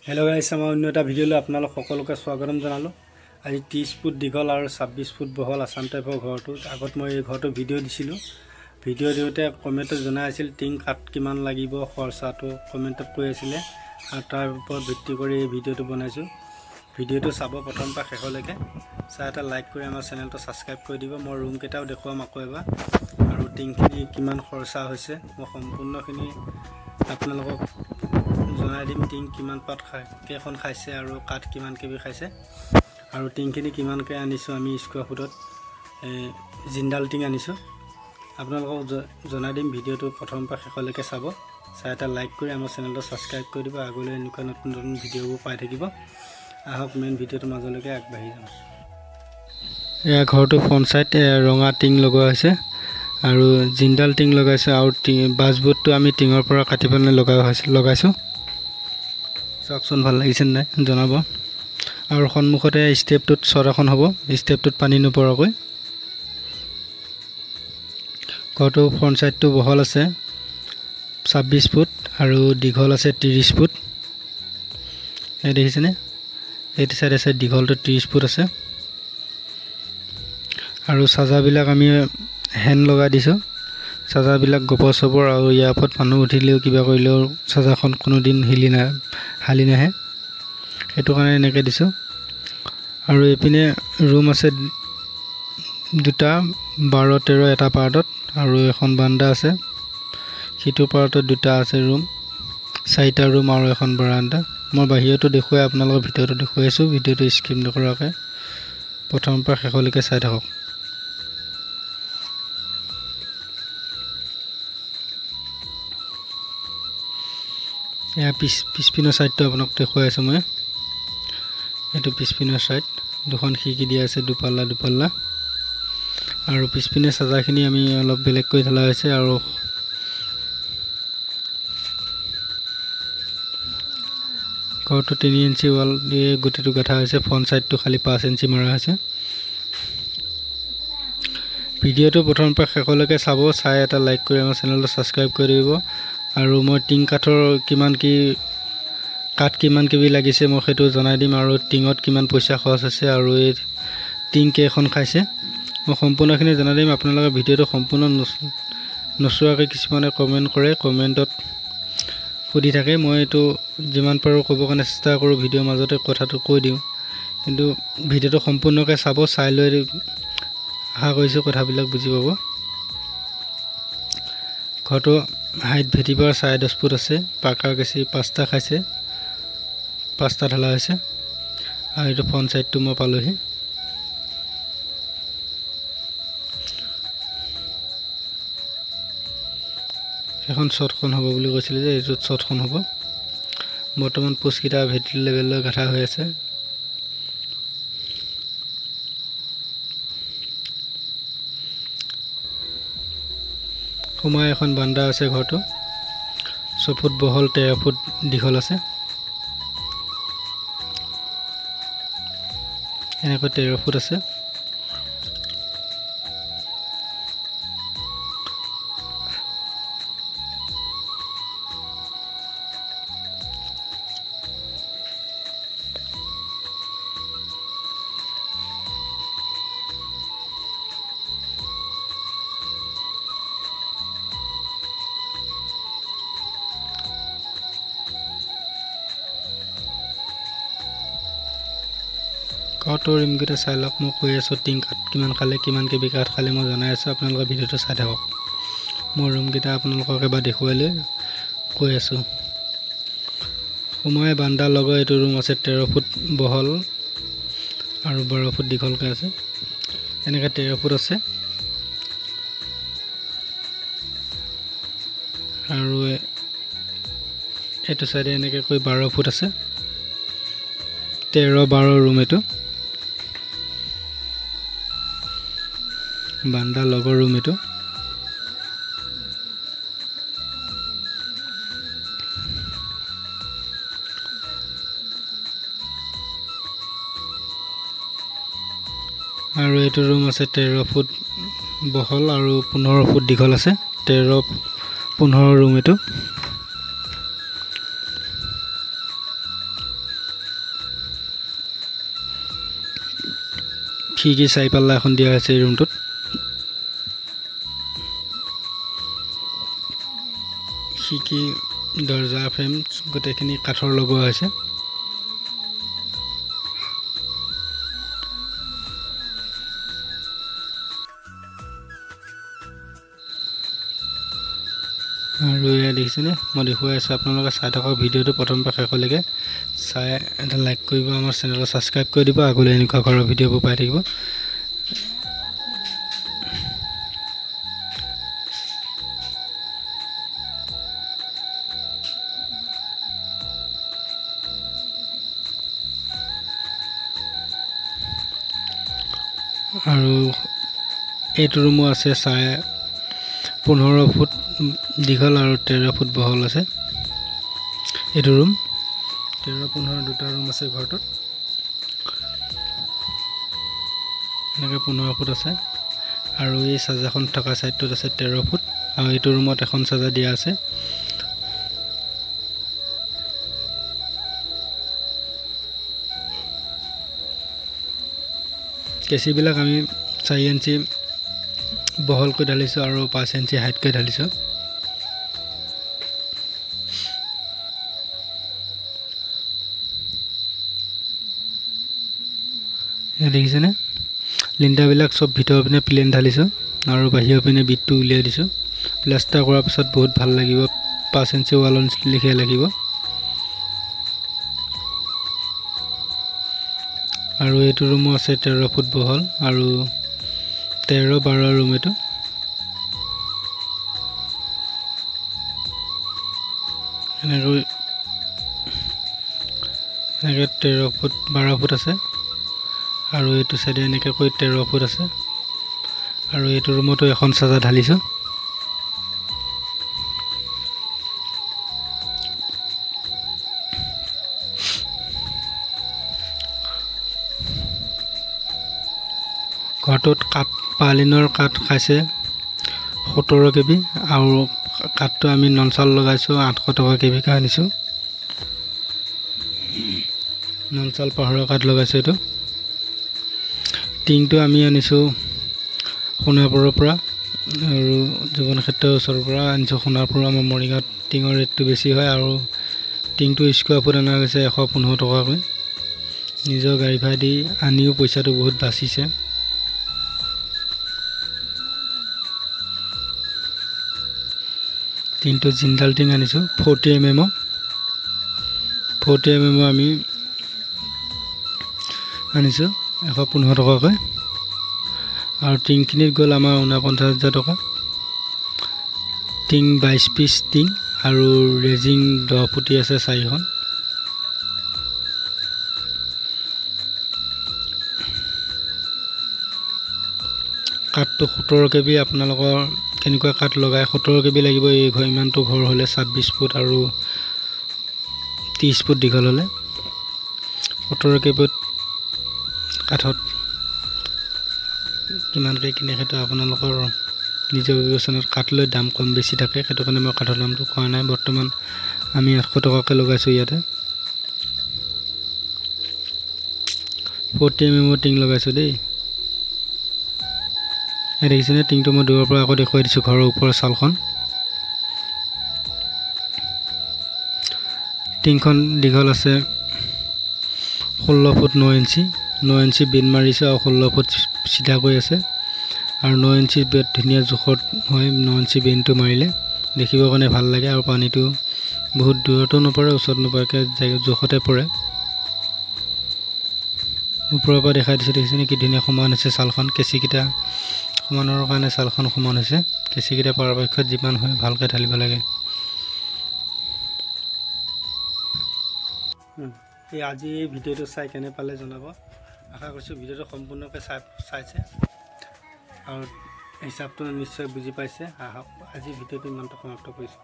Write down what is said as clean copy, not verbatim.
Hello guys আমাৰ অন্য এটা ভিডিঅ'লৈ আপোনালোক সকলোকে স্বাগতম জনালো। আজি 30 ফুট দীঘল আৰু 26 ফুট বহল আসাম টাইপৰ ঘৰটো আগত মই এই ঘৰটো ভিডিঅ' দিছিলো। ভিডিঅ' দিওঁতে কমেন্টত জনাই আছিল টিং কাট কিমান লাগিব খৰচাটো কমেন্টত কৈ আছিল আৰু তাৰ ওপৰত ভিত্তি কৰি এই ভিডিঅ'টো বনাইছো। ভিডিঅ'টো চাব প্ৰথম পৰা শেষলৈকে চাই এটা লাইক কৰি আমাৰ চেনেলটো সাবস্ক্ৰাইব কৰি দিব। মই ৰুম কেটাও দেখুৱাম আকৌ এবাৰ আৰু টিংখিনি কিমান খৰচা হৈছে মই সম্পূৰ্ণখিনি আপোনালোকক জনাই দিম। টিং কিমান পাত কেখন খাইছে আৰু কাঠ কিমান কেবি খাইছে আৰু টিংখিনি কিমানকৈ আনিছো আমি স্কোয়াৰ ফুটত জিন্দাল টিং আনিছো আপোনালোকক জনাই দিম। ভিডিঅ'টো প্ৰথম পৰা শেষলৈকে চাব চাই এটা লাইক কৰি আমাৰ চেনেলটো সাবস্ক্ৰাইব কৰি দিব। আগলৈ এনেকুৱা নতুন নতুন ভিডিঅ'বোৰ পাই থাকিব। আহক মেইন ভিডিঅ'টোৰ মাজলৈকে আগবাঢ়ি যাওঁ। এয়া ঘৰটো ফ্ৰণ্ট সাইড ৰঙা টিং লগোৱা হৈছে আৰু জিন্দাল টিং লগাইছে আৰু বাছবোৰ্ডটো আমি টিঙৰ পৰা কাটি পেলাই লগাইছো। চাওকচোন ভাল লাগিছে নাই জনাব। আৰু সন্মুখতে ষ্টেপটোত চৰাখন হ'ব, ষ্টেপটোত পানী নপৰাকৈ। ঘৰটো ফ্ৰণ্ট সাইডটো বহল আছে 26 ফুট আৰু দীঘল আছে 30 ফুট। এই দেখিছেনে এইটো সাইড আছে দীঘলটো 30 ফুট আছে আৰু সাজাবিলাক আমি হেণ্ড লগাই দিছো। সাজাবিলাক গোবৰ চবৰ আৰু ইয়াৰ ওপৰত মানুহ উঠিলেও কিবা কৰিলেও সাজাখন কোনোদিন হালি নাহে সেইটো কাৰণে এনেকৈ দিছো। আৰু এইপিনে ৰুম আছে দুটা 12-13 এটা পাৰ্টত আৰু এখন বাৰান্দা আছে। সিটো পাৰ্টত দুটা আছে ৰুম, 4টা ৰুম আৰু এখন বাৰান্দা। মই বাহিৰতো দেখুৱাই আপোনালোকৰ ভিতৰতো দেখুৱাই আছো। ভিডিঅ'টো স্কিপ নকৰাকৈ প্ৰথমৰ পৰা শেষলৈকে চাই থাকক। এয়া পিছপিনৰ সাইডটো আপোনাক দেখুৱাই আছো মই। এইটো পিছপিনৰ সাইড দুখন খিৰিকী দিয়া আছে দুপাল্লা আৰু পিছপিনে সাজাখিনি আমি অলপ বেলেগ কৰি ঢলা হৈছে আৰু ঘৰটো 3 ইঞ্চি ৱাল দিয়ে গোটেইটো গাঠা হৈছে। ফ্ৰণ্ট সাইডটো খালি 5 ইঞ্চি মাৰা হৈছে। ভিডিঅ'টো প্ৰথমৰ পৰা শেষলৈকে চাব চাই এটা লাইক কৰি আমাৰ চেনেলটো সাবস্ক্ৰাইব কৰি দিব। আৰু মই টিং কাঠৰ কাঠ কিমান কেবি লাগিছে মই সেইটো জনাই দিম আৰু টিঙত কিমান পইচা খৰচ হৈছে আৰু এই টিং কেইখন খাইছে মই সম্পূৰ্ণখিনি জনাই দিম। আপোনালোকে ভিডিঅ'টো সম্পূৰ্ণ নচোৱাকৈ কিছুমানে কমেণ্ট কৰে, কমেণ্টত সুধি থাকে। মই এইটো যিমান পাৰোঁ ক'ব কাৰণে চেষ্টা কৰোঁ, ভিডিঅ'ৰ মাজতে কথাটো কৈ দিওঁ, কিন্তু ভিডিঅ'টো সম্পূৰ্ণকৈ চাব চাই লৈ আশা কৰিছোঁ কথাবিলাক বুজি পাব। ঘৰটো হাইট ভেটিবাৰ 10.5 ফুট আছে। পাকাৰ কেঁচি 5টা খাইছে, 5টা ঢলা হৈছে আৰু এইটো ফ্ৰণ্ট সাইডটো মই পালোহি। এখন শ্বটখন হ'ব বুলি কৈছিলে যে এইটোত শ্বটখন হ'ব। বৰ্তমান পোষ্টকেইটা ভেটি লেভেললৈ গাঠা হৈ আছে। সোমাই এখন বাৰান্দা আছে। ঘৰটো 6 ফুট বহল 13 ফুট দীঘল আছে। এনেকৈ 13 ফুট আছে। ঘৰটোৰ ৰিমকেইটা চাই লওক। মই কৈ আছোঁ টিং কাঠ কিমান খালে কিমান কেবি কাঠ খালে মই জনাই আছোঁ। আপোনালোকে ভিডিঅ'টো চাই থাকক। মোৰ ৰুমকেইটা আপোনালোকক এবাৰ দেখুৱাই লৈ কৈ আছোঁ। সোমাই বাৰান্দাৰ লগত এইটো ৰুম আছে 13 ফুট বহল আৰু 12 ফুট দীঘলকৈ আছে। এনেকৈ 13 ফুট আছে আৰু এইটো চাইডে এনেকৈ কৈ 12 ফুট আছে। 13-12 ৰুম এইটো বাৰান্দাৰ লগৰ ৰুম এইটো। আৰু এইটো ৰুম আছে 13 ফুট বহল আৰু 15 ফুট দীঘল আছে। 13-15 ৰুম এইটো। খিৰিকী 4 পাল্লা এখন দিয়া হৈছে এই ৰুমটোত। খিৰিকী দৰ্জা ফ্ৰেম গোটেইখিনি কাঠৰ লগোৱা হৈছে। আৰু এয়া দেখিছেনে, মই দেখুৱাই আছোঁ আপোনালোকে চাই থকা ভিডিঅ'টো প্ৰথম পৰা শেষলৈকে চাই এটা লাইক কৰিব, আমাৰ চেনেলক ছাবস্ক্ৰাইব কৰি দিব, আগলৈ এনেকুৱা ঘৰৰ ভিডিঅ'বোৰ পাই থাকিব। আৰু এইটো ৰুমো আছে 15 ফুট দীঘল আৰু 13 ফুট বহল আছে। এইটো ৰুম 13-15 দুটা ৰুম আছে ঘৰটোত। এনেকৈ 15 ফুট আছে আৰু এই চাজাখন থকা ছাইডটোত আছে 13 ফুট আৰু এইটো ৰুমত এখন চাজা দিয়া আছে। কেঁচিবিলাক আমি 4 ইঞ্চি বহলকৈ ঢালিছোঁ আৰু 5 ইঞ্চি হাইটকৈ ঢালিছোঁ। দেখিছেনে, লিণ্টাৰবিলাক চব ভিতৰৰ পিনে প্লেন ঢালিছোঁ আৰু বাহিৰৰ পিনে বিটটো উলিয়াই দিছোঁ। প্লাষ্টাৰ কৰাৰ পিছত বহুত ভাল লাগিব, 5 ইঞ্চি ৱালৰ লেখীয়া লাগিব। আৰু এইটো ৰুমো আছে 13 ফুট বহল আৰু 13-12 ৰুম। এইটো এনেকৈ 13 ফুট 12 ফুট আছে আৰু এইটো চাইডে এনেকৈ 13 ফুট আছে আৰু এইটো ৰুমতো এখন চাজা ঢালিছোঁ। ঘৰটোত পালিনৰ কাঠ খাইছে 17 কেবি আৰু কাঠটো আমি ননচাল লগাইছোঁ 800 টকা কেবিকৈ আনিছোঁ। ননচাল পাহাৰৰ কাঠ লগাইছোঁ। এইটো টিংটো আমি আনিছোঁ সোণাপুৰৰ পৰা আৰু জীৱন ক্ষেত্ৰৰ ওচৰৰ পৰা আনিছোঁ। সোণাপুৰ আমাৰ মৰিগাঁৱত টিঙৰ ৰেটটো বেছি হয় আৰু টিংটো স্কুৱাৰ ফুট অনা গৈছে 115 টকাকৈ। নিজৰ গাড়ী ভাড়া দি আনিও পইচাটো বহুত বাচিছে। টিংটো জিন্দাল টিং আনিছোঁ 40 mm। 40 mm আমি আনিছোঁ 115 টকাকৈ আৰু টিংখিনিত গ'ল আমাৰ 49,000 টকা। টিং 22 পিচ টিং আৰু ৰেজিং 10 ফুটি আছে 4খন। কাঠটো 17 কেবি। আপোনালোকৰ কেনেকুৱা কাঠ লগাই 17 কেবি লাগিব এই ঘৰ, ইমানটো ঘৰ হ'লে 26 ফুট আৰু 30 ফুট দীঘল হ'লে 17 কেবিত কাঠত কিমানকৈ কিনে সেইটো আপোনালোকৰ নিজৰ বিবেচনাত কাঠ লৈ দাম কম বেছি থাকে, সেইটো কাৰণে মই কাঠৰ দামটো কোৱা নাই। বৰ্তমান আমি 800 টকাকৈ লগাইছোঁ ইয়াতে। 40 mm টিং লগাইছোঁ দেই। দেখিছেনে, টিংটো মই দূৰৰ পৰা আকৌ দেখুৱাই দিছোঁ ঘৰৰ ওপৰৰ ছালখন। টিংখন দীঘল আছে 16 ফুট 9 ইঞ্চি। 9 ইঞ্চি বেণ্ড মাৰিছোঁ আৰু 16 ফুট চিধাকৈ আছে আৰু 9 ইঞ্চি বেড ধুনীয়া জোখত হয়। 9 ইঞ্চি বেণ্ডটো মাৰিলে দেখিবৰ কাৰণে ভাল লাগে আৰু পানীটো বহুত দূৰতো নপৰে ওচৰত নপৰাকৈ জোখতে পৰে। ওপৰৰ পৰা দেখাই দিছোঁ, দেখিছেনে কি ধুনীয়া সমান হৈছে ছালখন। কেঁচিকেইটা সমানৰ কাৰণে ছালখন সমান হৈছে। কেঁচিকেইটা পৰাপক্ষত যিমান হয় ভালকৈ ঢালিব লাগে। আজি এই ভিডিঅ'টো চাই কেনে পালে জনাব। আশা কৰিছোঁ ভিডিঅ'টো সম্পূৰ্ণকৈ চাইছে আৰু হিচাপটো নিশ্চয় বুজি পাইছে। আহক আজি ভিডিঅ'টো ইমানটো সমাপ্ত কৰিছোঁ।